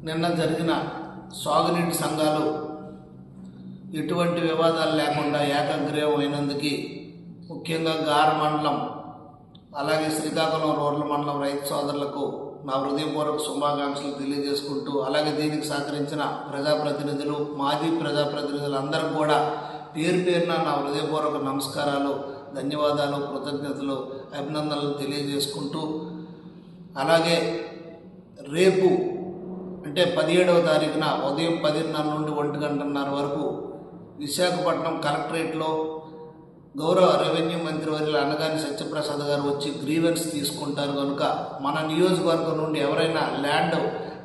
నిన్న జరిగిన సాగునీటి సంఘాలు ఎటువంటి వివాదాలు లేకుండా ఏకగ్రీవం అయినందుకు ముఖ్యంగా గార్ మండలం అలాగే శ్రీకాకుళం రూరల్ మండలం రైతు సోదరులకు నా హృదయపూర్వక శుభాకాంక్షలు తెలియజేసుకుంటూ అలాగే దీనికి సహకరించిన ప్రజాప్రతినిధులు మాజీ ప్రజాప్రతినిధులు అందరూ కూడా పేరు పేరున నా హృదయపూర్వక నమస్కారాలు, ధన్యవాదాలు, కృతజ్ఞతలు, అభినందనలు తెలియజేసుకుంటూ అలాగే రేపు అంటే 17వ తారీఖున ఉదయం 10:30 నుండి 1:30 వరకు విశాఖపట్నం కలెక్టరేట్లో గౌరవ రెవెన్యూ మంత్రివర్యులు అనగాని సత్యప్రసాద్ గారు వచ్చి గ్రీవెన్స్ తీసుకుంటారు కనుక మన నియోజకవర్గం నుండి ఎవరైనా ల్యాండ్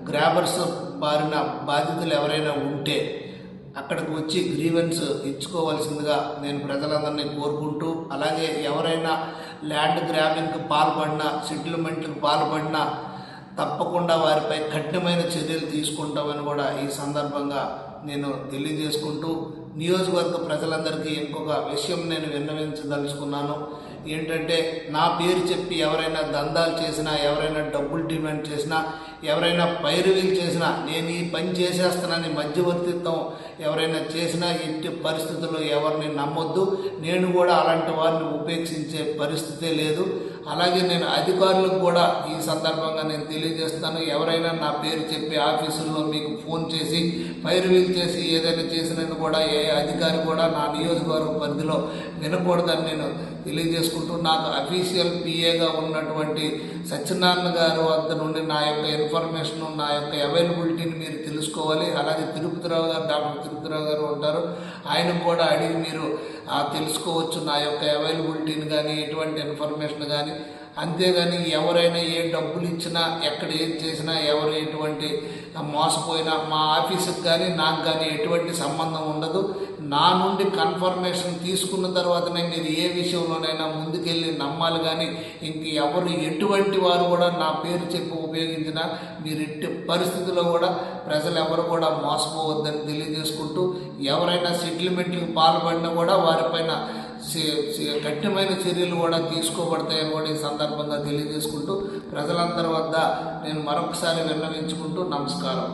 గ్రాబర్స్ బారిన బాధితులు ఎవరైనా ఉంటే అక్కడికి వచ్చి గ్రీవెన్స్ ఇచ్చుకోవాల్సిందిగా నేను ప్రజలందరినీ కోరుకుంటూ అలాగే ఎవరైనా ల్యాండ్ గ్రాబింగ్కి పాల్పడినా సెటిల్మెంట్కి పాల్పడినా తప్పకుండా వారిపై కఠినమైన చర్యలు తీసుకుంటామని కూడా ఈ సందర్భంగా నేను తెలియజేసుకుంటూ నియోజకవర్గ ప్రజలందరికీ ఇంకొక విషయం నేను విన్నవించదలుచుకున్నాను. ఏంటంటే నా పేరు చెప్పి ఎవరైనా దందాలు చేసినా, ఎవరైనా డబ్బులు డిమాండ్ చేసినా, ఎవరైనా పైరువీలు చేసినా, నేను ఈ పని చేసేస్తానని మధ్యవర్తిత్వం ఎవరైనా చేసినా ఇంటి పరిస్థితుల్లో ఎవరిని నమ్మొద్దు. నేను కూడా అలాంటి వారిని ఉపేక్షించే పరిస్థితే లేదు. అలాగే నేను అధికారులకు కూడా ఈ సందర్భంగా నేను తెలియజేస్తాను, ఎవరైనా నా పేరు చెప్పి ఆఫీసుల్లో మీకు ఫోన్ చేసి పైరువీలు చేసి ఏదైనా చేసినట్టు కూడా ఏ అధికారి కూడా నా నియోజకవర్గ పరిధిలో వినకూడదని నేను తెలియజేసుకుంటూ నాకు అఫీషియల్ పిఏగా ఉన్నటువంటి సత్యనారాయణ గారి వద్ద నుండి నా యొక్క ఇన్ఫర్మేషన్, నా యొక్క అవైలబిలిటీని మీరు తెలుసుకోవాలి. అలాగే తిరుపతిరావు గారు, డాక్టర్ తిరుపతిరావు గారు ఉంటారు, ఆయన కూడా అడిగి మీరు తెలుసుకోవచ్చు నా యొక్క అవైలబిలిటీని కానీ ఎటువంటి ఇన్ఫర్మేషన్ కానీ. అంతేగాని ఎవరైనా ఏ డబ్బులు ఇచ్చినా, ఎక్కడ ఏం చేసినా, ఎవరు ఎటువంటి మోసపోయినా మా ఆఫీసుకి కానీ నాకు కానీ ఎటువంటి సంబంధం ఉండదు. నా నుండి కన్ఫర్మేషన్ తీసుకున్న తర్వాతనే మీరు ఏ విషయంలోనైనా ముందుకెళ్ళి నమ్మాలి. కానీ ఇంక ఎవరు ఎటువంటి వారు కూడా నా పేరు చెప్పి ఉపయోగించినా మీరు ఎట్టి పరిస్థితుల్లో కూడా ప్రజలు ఎవరు కూడా మోసపోవద్దని తెలియజేసుకుంటూ ఎవరైనా సెటిల్మెంట్లకు పాల్పడినా కూడా వారిపైన కఠినమైన చర్యలు కూడా తీసుకోబడతాయని కూడా ఈ సందర్భంగా తెలియజేసుకుంటూ ప్రజలందరి వద్ద నేను మరొకసారి విన్నవించుకుంటూ నమస్కారం.